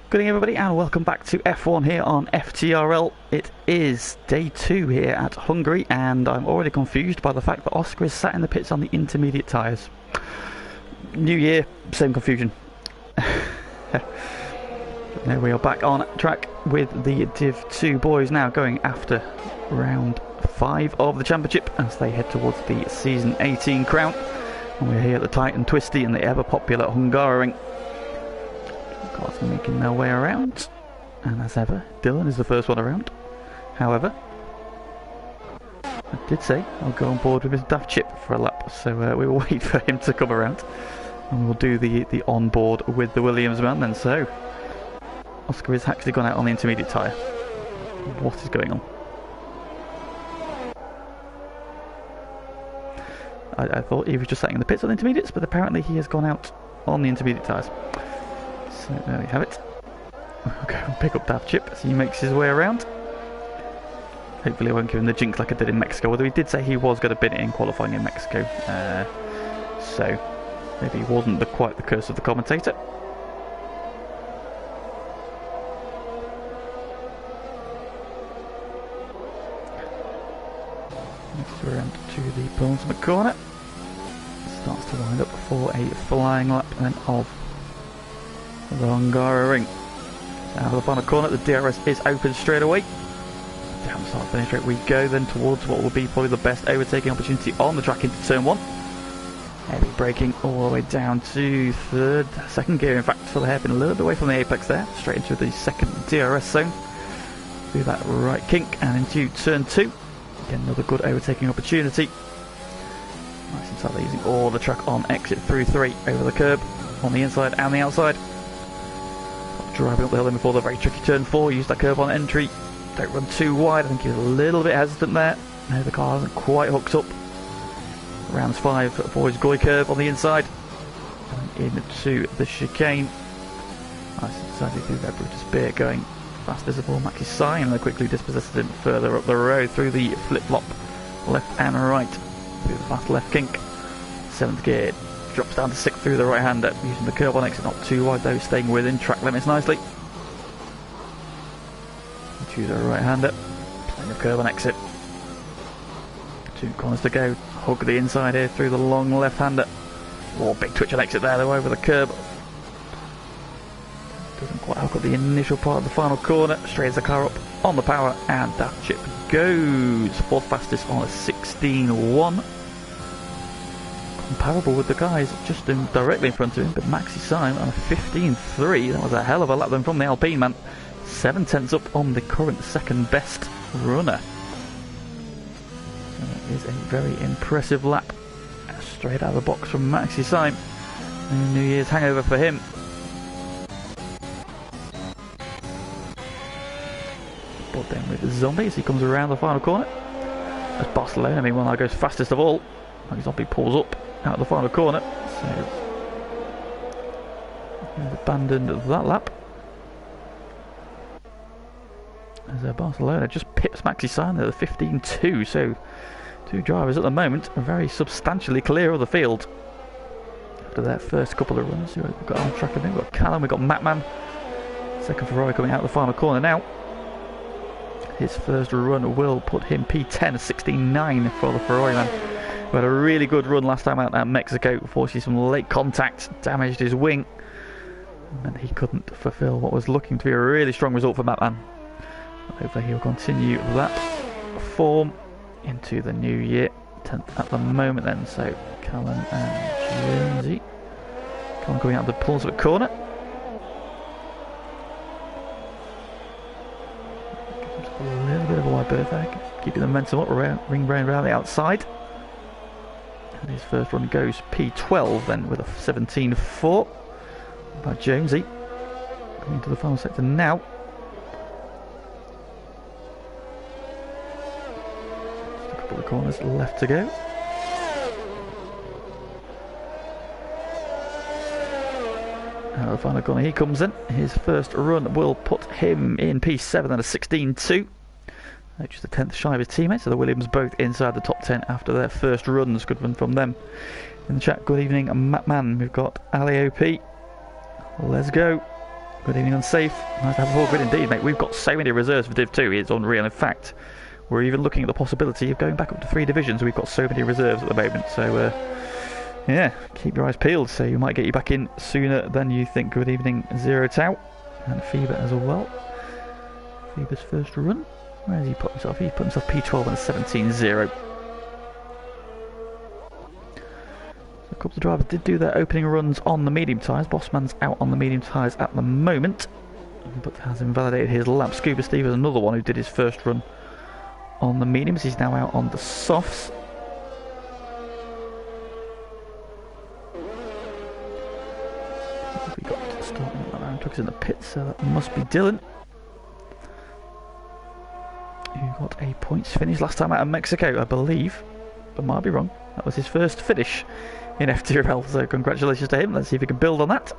Good evening everybody and welcome back to F1 here on FTRL. It is day 2 here at Hungary and I'm already confused by the fact that Oscar is sat in the pits on the intermediate tyres. New year, same confusion. Now we are back on track with the Div 2 boys now going after round 5 of the championship as they head towards the season 18 crown. And we're here at the tight and twisty and the ever popular Hungary. Cars making their way around, and as ever, Dylan is the first one around. However, I did say I'll go on board with his daft chip for a lap, so we will wait for him to come around, and we'll do the on board with the Williams man then. So, Oscar has actually gone out on the intermediate tyre. What is going on? I thought he was just sitting in the pits on the intermediates, but apparently he has gone out on the intermediate tyres. So there we have it. We'll go and pick up Daft Chip as he makes his way around. Hopefully I won't give him the jinx like I did in Mexico, although he did say he was going to bin it in qualifying in Mexico. So maybe he wasn't quite the curse of the commentator. Next around to the penultimate corner. Starts to wind up for a flying lap then of the Hungary ring. Out of the final corner, the DRS is open straight away. Down the start finish straight we go then towards what will be probably the best overtaking opportunity on the track into turn 1. Heavy braking all the way down to second gear in fact for the hairpin, a little bit away from the apex there, straight into the second DRS zone. Do that right kink and into turn 2. Again, another good overtaking opportunity. Nice and tight, using all the track on exit through 3 over the curb on the inside and the outside. Driving up the hill then before the very tricky turn 4, use that curve on entry, don't run too wide. I think he's a little bit hesitant there. No, the car hasn't quite hooked up. Rounds 5 for his Goy curve on the inside, and into the chicane. Nice and sadly through that Brutus Beer, going fast as a ball. Maxi Sign and quickly dispossessed him further up the road through the flip-flop left and right, through the fast left kink. 7th gear. Drops down to 6th through the right-hander, using the curb on exit, not too wide though, staying within track limits nicely. Choose a right-hander, playing the curb on exit. 2 corners to go, hug the inside here through the long left-hander. Oh, big twitch on exit there though, over the curb. Doesn't quite hook up the initial part of the final corner, straightens the car up on the power, and that chip goes 4th fastest on a 16.1. Comparable with the guys just directly in front of him, but Maxi Syme on a 15.3. That was a hell of a lap then from the Alpine man. 7 tenths up on the current second best runner. And that is a very impressive lap straight out of the box from Maxi Syme. New Year's hangover for him. But then with the Zombie as he comes around the final corner. As Barcelona, meanwhile, goes fastest of all. The Zombie pulls up out of the final corner, so he's abandoned that lap as Barcelona just pips Maxi Sign there, the 15.2. So 2 drivers at the moment are very substantially clear of the field after their first couple of runs. We've got on track, I think we've got Callum, we've got Matman, second Ferrari coming out of the final corner now. His first run will put him P10, 16.9 for the Ferrari man. We had a really good run last time out at Mexico, forcing some late contact, damaged his wing, and he couldn't fulfill what was looking to be a really strong result for Matman. Hopefully he'll continue that form into the new year. 10th at the moment then, so Callum and Jonesy. Callum coming out of the penultimate corner. A little bit of a wide berth there, keeping the momentum up, ring around the outside. And his first run goes P12 then with a 17.4 by Jonesy. Coming to the final sector now. Just a couple of corners left to go. Out of the final corner he comes in. His first run will put him in P7 and a 16.2. Just the 10th shy of his teammates, so the Williams both inside the top 10 after their first runs. Good run from them. In the chat, good evening, Matt Man. We've got Ali OP. Let's go. Good evening, unsafe. Nice to have a full grid indeed, mate. We've got so many reserves for Div 2, it's unreal. In fact, we're even looking at the possibility of going back up to 3 divisions. We've got so many reserves at the moment, so yeah, keep your eyes peeled. So you might get you back in sooner than you think. Good evening, Zero Tau, and Fever as well. Fever's first run. Where has he put himself? He's put himself P12 and 17.0. A couple of drivers did do their opening runs on the medium tyres. Bossman's out on the medium tyres at the moment, but has invalidated his lap. Scuba Steve is another one who did his first run on the mediums. He's now out on the softs. We got starting around trucks in the pits, so that must be Dylan, who got a points finish last time out of Mexico, I believe, but might be wrong. That was his first finish in FTRL, so congratulations to him. Let's see if he can build on that.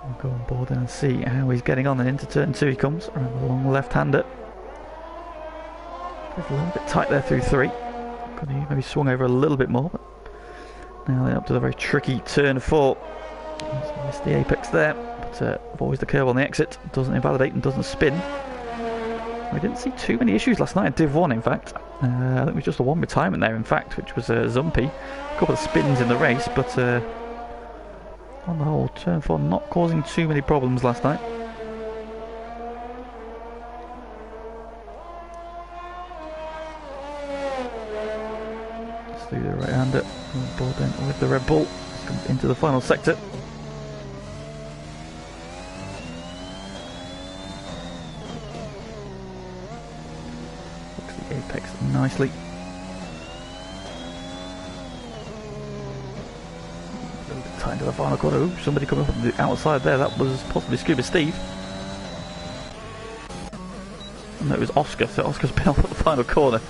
We'll go on board and see how he's getting on. And into turn 2 he comes, around the long left-hander. It's a little bit tight there through 3. Could he maybe swung over a little bit more, but now they're up to the very tricky turn 4. He's missed the apex there, but avoids the curve on the exit, doesn't invalidate and doesn't spin. We didn't see too many issues last night in Div 1, in fact. I think it was just the one retirement there, in fact, which was Zumpy. A couple of spins in the race, but on the whole, turn 4 not causing too many problems last night. Let's do the right-hander on board then with the Red Bull. Comes into the final sector. Apex nicely. A little bit tight into the final corner. Ooh, somebody coming up from the outside there. That was possibly Scuba Steve. No, it was Oscar. So Oscar's been off at the final corner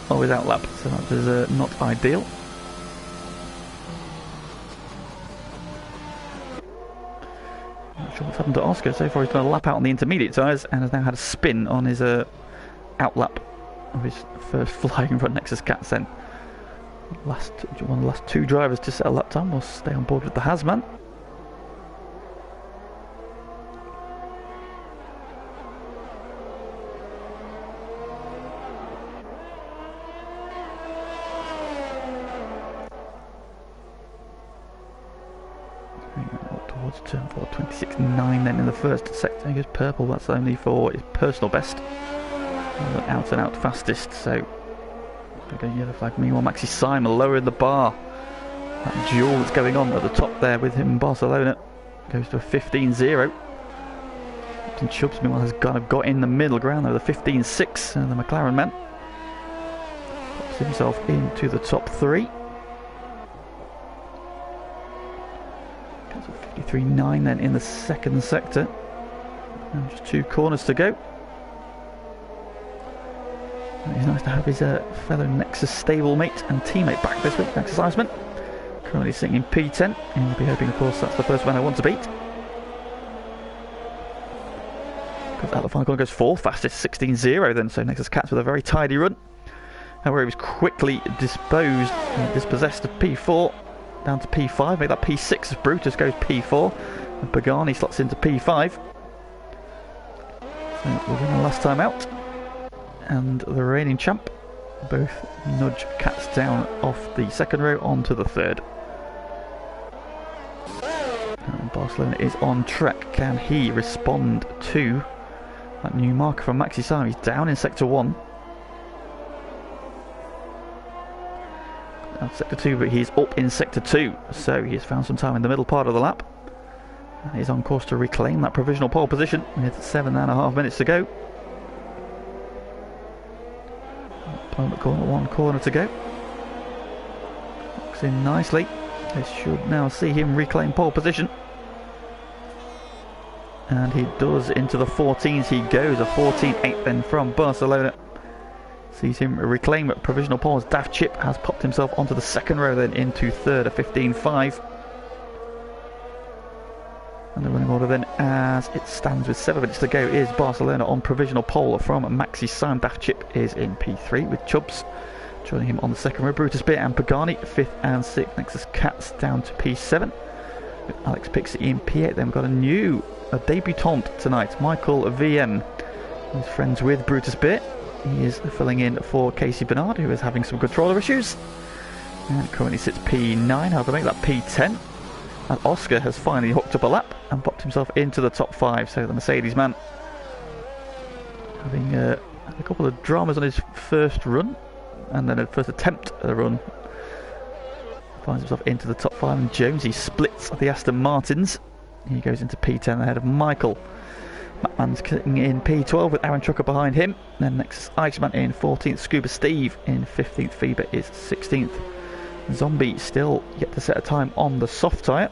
of his outlap. So that is not ideal. Not sure what's happened to Oscar. So far he's done a lap out on the intermediate tyres and has now had a spin on his outlap of his first flying run. Nexus Cats then one of the last 2 drivers to set a lap time will stay on board with the Hazman. Towards turn 4, 26.9 then in the first sector. He goes purple, that's only for his personal best. Out and out fastest, so again, yellow flag. Meanwhile, Maxi Simon lowering the bar. That duel that's going on at the top there with him in Barcelona goes to a 15.0. Captain Chubbs, meanwhile, has kind of got in the middle ground there with a 15.6, and the McLaren man pops himself into the top 3. Gets a 53.9 then in the second sector, and just 2 corners to go. It's nice to have his fellow Nexus stablemate and teammate back this week, Nexus Iceman. Currently sitting in P10, and he'll be hoping, of course, that's the first man I want to beat. Comes out the final corner, goes 4th fastest, 16.0 then, so Nexus Cats with a very tidy run. However, he was quickly dispossessed of P4, down to P5, made that P6 as Brutus goes P4, and Pagani slots into P5. So the winner last time out, and the reigning champ both nudge Cats down off the second row onto the third. And Barcelona is on track. Can he respond to that new marker from Maxi Simon? He's down in sector 1. Down sector 2, but he's up in sector 2, so he has found some time in the middle part of the lap. And he's on course to reclaim that provisional pole position with 7.5 minutes to go. Opponent corner, 1 corner to go. Looks in nicely. This should now see him reclaim pole position. And he does. Into the 14s he goes. A 14.8 then from Barcelona. Sees him reclaim provisional pole as Daft Chip has popped himself onto the second row then into third, a 15.5. And the running order then, as it stands with 7 minutes to go, is Barcelona on provisional pole from Maxi Simon. Daft Chip is in P3 with Chubbs joining him on the second row. Brutus Beer and Pagani 5th and 6th. Nexus Cats down to P7. Alex Pixie in P8. Then we've got a debutant tonight, Michael VM. He's friends with Brutus Beer. He is filling in for Casey Bernard, who is having some controller issues. And currently sits P9, how to make that P10. And Oscar has finally hooked up a lap and popped himself into the top 5. So the Mercedes man having a couple of dramas on his first run, and then a first attempt at a run. Finds himself into the top 5, and Jonesy splits the Aston Martins. He goes into P10 ahead of Michael. Mattman's sitting in P12 with Aaron Trucker behind him. Then next Iceman in 14th, Scuba Steve in 15th, Fever is 16th. Zombie still yet to set a time on the soft tyre.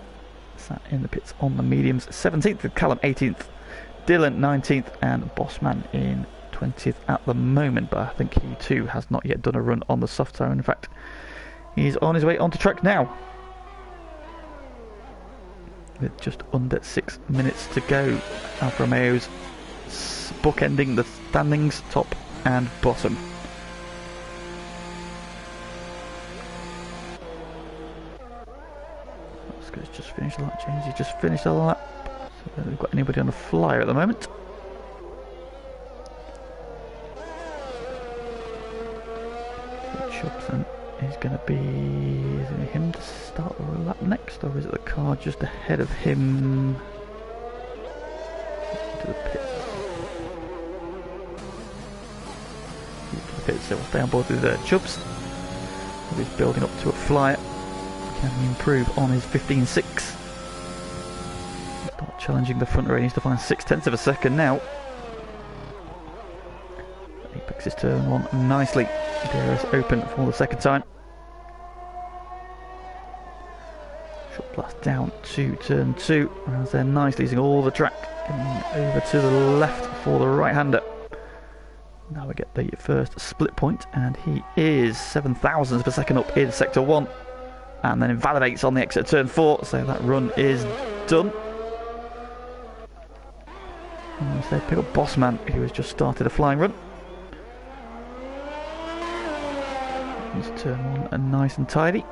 Sat in the pits on the mediums, 17th with Callum 18th, Dylan 19th, and Bossman in 20th at the moment. But I think he too has not yet done a run on the soft tyre. In fact, he's on his way onto track now, with just under 6 minutes to go. Alfa Romeo's bookending the standings, top and bottom. Oscar's just finished the lap. James, he just finished the lap. So we've got anybody on the flyer at the moment. Chopson is going to be... Is it him to start the lap next, or is it the car just ahead of him? To the pits. To the pits, so we'll stay on board with Chubbs. He's building up to a flyer. Can he improve on his 15.6? Start challenging the front row. He needs to find 0.6 of a second now. He picks his turn one nicely. DRS open for the second time. Short blast down to turn 2. Rounds there nicely, using all the track. Getting over to the left for the right-hander. Now we get the first split point, and he is 0.07 of a second up in sector 1. And then invalidates on the exit of turn 4, so that run is done. And instead pick up Bossman, who has just started a flying run. Let's turn 1 and nice and tidy.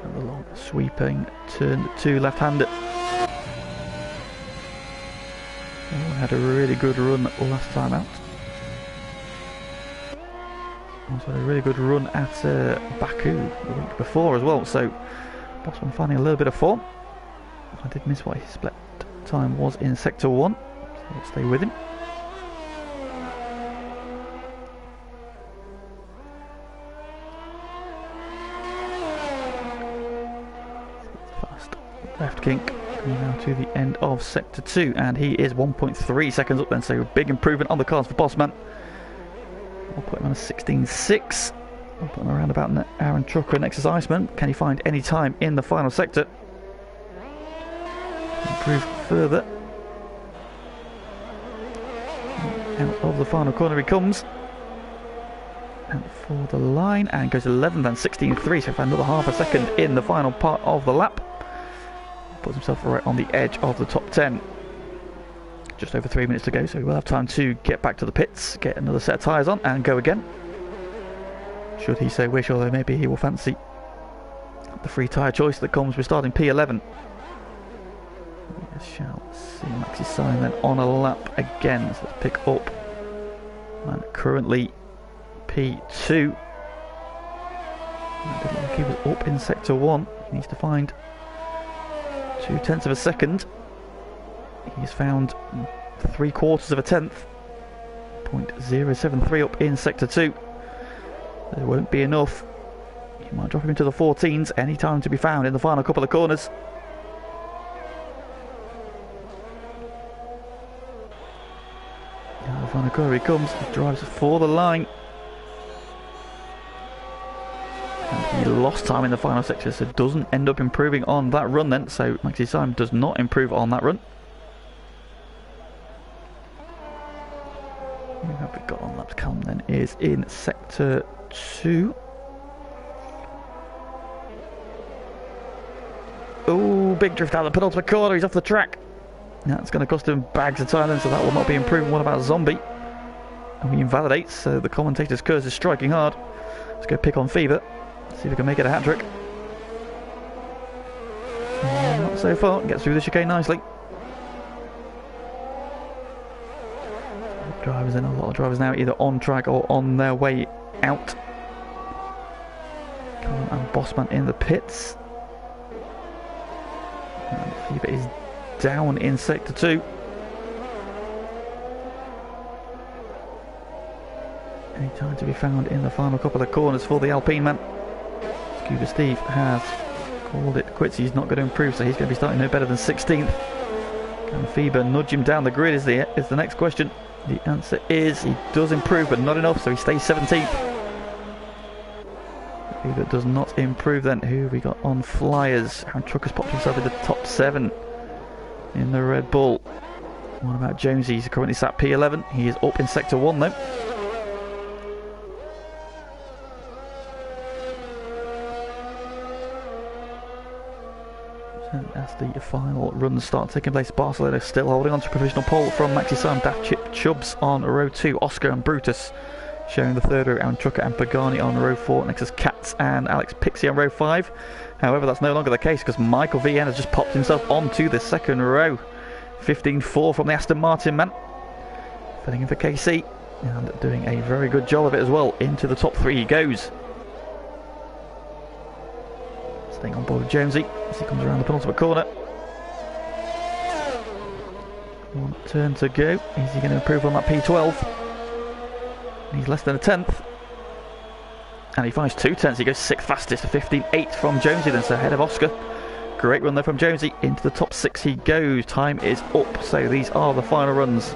And the long sweeping turn 2 left-hander. Had a really good run last time out. Also had a really good run at Baku the week before as well, so Bossman finding a little bit of form. I did miss what his split time was in sector 1, so we'll stay with him. Fast left kink coming now to the end of sector 2, and he is 1.3 seconds up then, so a big improvement on the cards for Bossman. I'll put him on a 16.6. I'll put him around about Aaron Trucker next as Iceman. Can he find any time in the final sector? Improve further. Out of the final corner he comes. And for the line, and goes 11th and 16.3, so found another half a second in the final part of the lap. Puts himself right on the edge of the top 10. Just over 3 minutes to go, so we'll have time to get back to the pits, get another set of tyres on, and go again. Should he so wish, although maybe he will fancy the free tyre choice that comes with starting P11. We shall see Maxi sign then on a lap again, so let's pick up. And currently P2. Didn't look like he was up in sector 1. He needs to find 0.2 of a second. He's found 0.75 of a tenth. 0.073 up in sector 2. There won't be enough. He might drop him into the 14s. Any time to be found in the final couple of corners. Now the final corner he comes. He drives for the line. And he lost time in the final sector, so doesn't end up improving on that run then. So Maxi Simon does not improve on that run. Who have we got on laps? Callum then is in sector 2. Oh, big drift out of the penultimate corner. He's off the track. That's going to cost him bags of time then, so that will not be improving. What about Zombie? And he invalidates, so the commentator's curse is striking hard. Let's go pick on Fever. See if we can make it a hat-trick. Not so far. Gets through the chicane nicely. Drivers in, a lot of drivers now either on track or on their way out. Cullen and Bossman in the pits. And Fever is down in sector 2. Any time to be found in the final couple of corners for the Alpine man. Scuba Steve has called it quits. He's not going to improve, so he's going to be starting no better than 16th. Can Fever nudge him down the grid is the next question. The answer is he does improve, but not enough, so he stays 17th. Fever does not improve then. Who have we got on flyers? Aaron Trucker's popped himself in the top 7 in the Red Bull. What about Jonesy? He's currently sat P11. He is up in sector 1 though. As the final runs start taking place, Barcelona still holding on to provisional pole from Maxi Sam, Daft Chip, Chubbs on row 2, Oscar and Brutus sharing the third row, Aaron Trucker and Pagani on row 4, next is Katz and Alex Pixie on row 5. However, that's no longer the case because Michael VN has just popped himself onto the second row. 15-4 from the Aston Martin man, filling in for KC and doing a very good job of it as well. Into the top 3 he goes. Staying on board with Jonesy as he comes around the penultimate corner. One turn to go. Is he going to improve on that P12? He's less than a 10th. And he finds 2 tenths. He goes 6th fastest, 15.8 from Jonesy then, so ahead of Oscar. Great run there from Jonesy. Into the top 6 he goes. Time is up. So these are the final runs.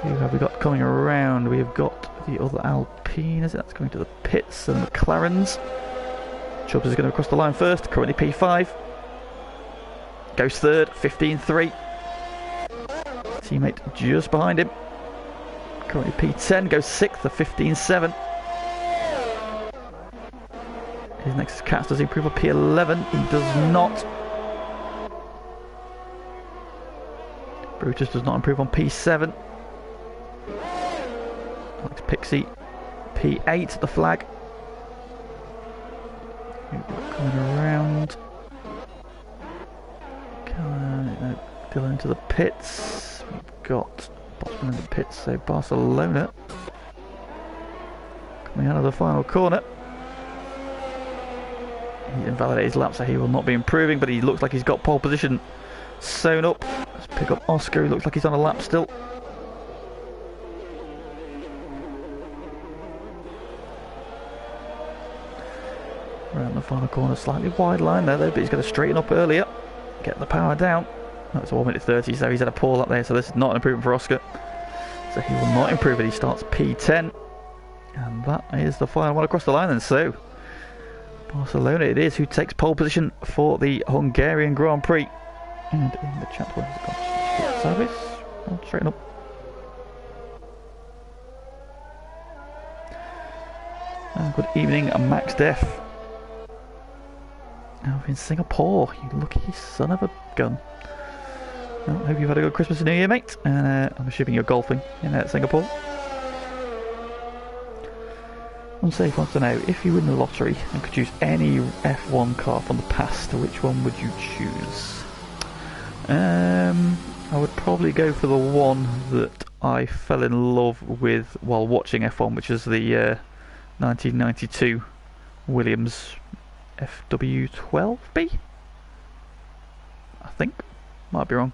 Who have we got coming around? We have got the other Alpine, is it? That's coming to the pits and the McLarens. Chubbs is going to cross the line first, currently P5. Goes third, 15.3. Teammate just behind him. Currently P10, goes 6th, a 15.7. His next is Katz. Does he improve on P11? He does not. Brutus does not improve on P7. Alex Pixie, P8, the flag. Coming around. Dylan into the pits. We've got Bossman in the pits, so Barcelona coming out of the final corner. He invalidated his lap, so he will not be improving, but he looks like he's got pole position sewn up. Let's pick up Oscar, he looks like he's on a lap still. Around the final corner, slightly wide line there though, but he's going to straighten up earlier, get the power down. That's 1 minute 30, so he's had a poor lap there, so this is not an improvement for Oscar. So he will not improve it, he starts P10. And that is the final one across the line then, so Barcelona it is who takes pole position for the Hungarian Grand Prix. And in the chat, where has it gone? Service? Oh, straighten up. And good evening, Max Def. Now in Singapore, you lucky son of a gun. Well, hope you've had a good Christmas and New Year, mate. And I'm assuming you're golfing in Singapore. Unsafe wants to know, if you win the lottery and could choose any F1 car from the past, which one would you choose? I would probably go for the one that I fell in love with while watching F1, which is the 1992 Williams FW12B, I think. Might be wrong.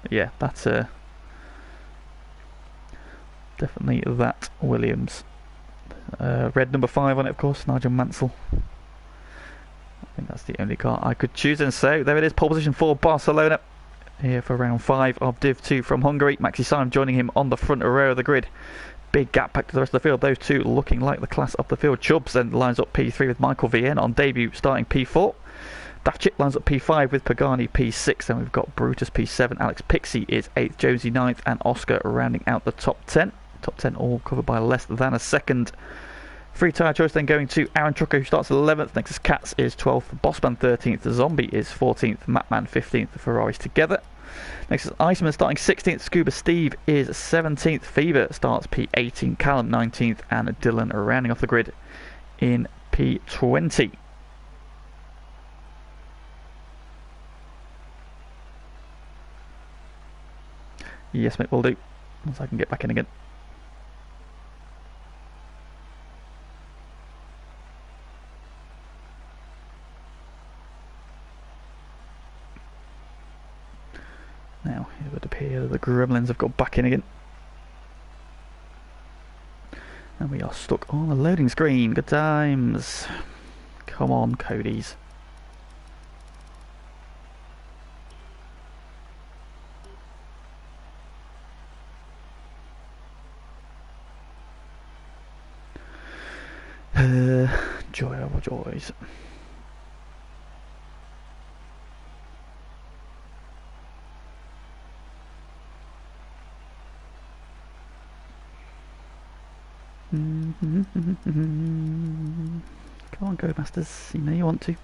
But yeah, that's definitely that Williams. Red number 5 on it, of course, Nigel Mansell. I think that's the only car I could choose, and so there it is, pole position for Barcelona here for round 5 of Div 2 from Hungary. Maxi Simon joining him on the front row of the grid. Big gap back to the rest of the field. Those two looking like the class of the field. Chubbs then lines up P3 with Michael VN on debut starting P4. Daft Chip lines up P5 with Pagani P6. Then we've got Brutus P7. Alex Pixie is 8th. Jonesy 9th. And Oscar rounding out the top 10. Top 10 all covered by less than a second. Free tyre choice then going to Aaron Trucker, who starts 11th. Next is Katz is 12th. Bossman 13th. Zombie is 14th. Mapman 15th. The Ferraris together. Next is Iceman starting 16th. Scuba Steve is 17th. Fever starts P18. Callum 19th. And Dylan rounding off the grid in P20. Yes, mate, will do. Once I can get back in again. Now, it would appear that the gremlins have got back in again. And we are stuck on the loading screen. Good times. Come on, Cody's. Joy of joys. Come on, Codemasters. You know you want to.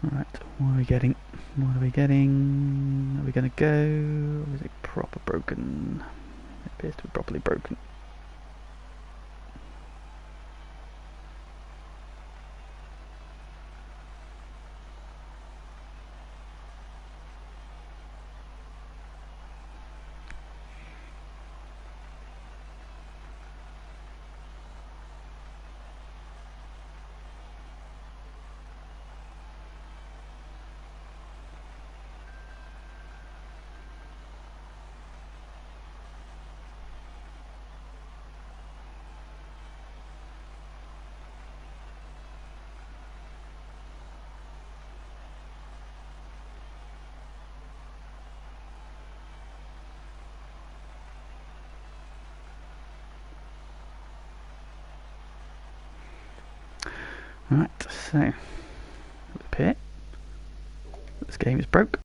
Right, what are we getting? What are we getting? Are we going to go? Or is it proper broken? It appears to be properly broken. Right, so it would appear this game is broke.